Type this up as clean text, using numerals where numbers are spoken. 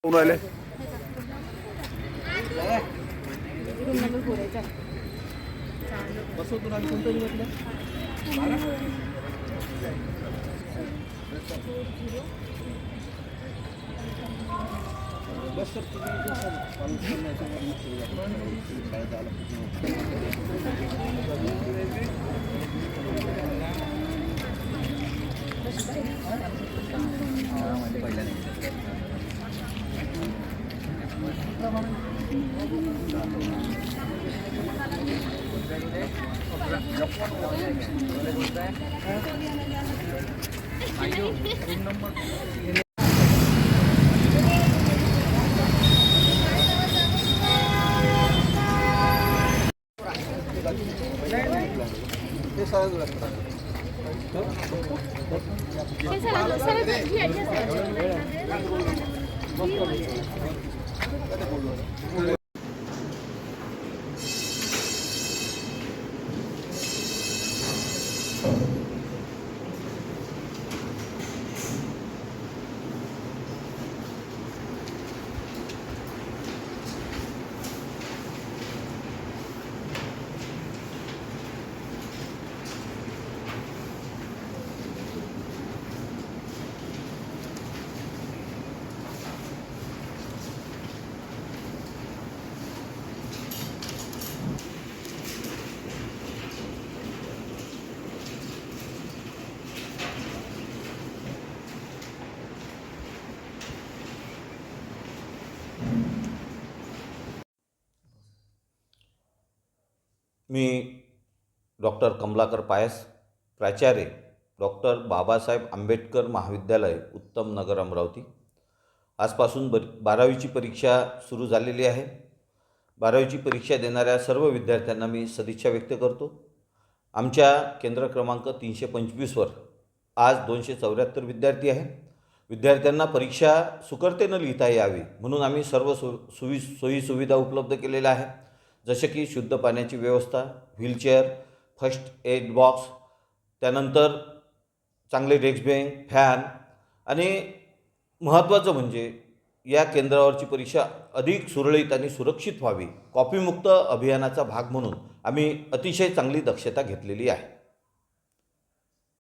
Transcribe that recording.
कोण आले? मी डॉक्टर कमलाकर पायस, प्राचार्य डॉक्टर बाबासाहेब आंबेडकर महाविद्यालय उत्तम नगर अमरावती। आजपासून 12वीची परीक्षा सुरू झालेली आहे। 12वीची परीक्षा देणाऱ्या सर्व विद्यार्थ्यांना मी सदिच्छा व्यक्त करतो। आमच्या केंद्र क्रमांक 325वर आज 274 विद्यार्थी आहेत। विद्यार्थ्यांना परीक्षा सुकरतेनं लिहिता यावी म्हणून आम्ही सर्व सोयी सुविधा उपलब्ध केलेल्या आहेत, जसे की शुद्ध पाण्याची व्यवस्था, व्हीलचेअर, फर्स्ट एड बॉक्स, त्यानंतर चांगले डेस्क बेंच, फॅन आणि महत्त्वाचं म्हणजे या केंद्रावरची परीक्षा अधिक सुरळीत आणि सुरक्षित व्हावी, कॉपीमुक्त अभियानाचा भाग म्हणून आम्ही अतिशय चांगली दक्षता घेतलेली आहे।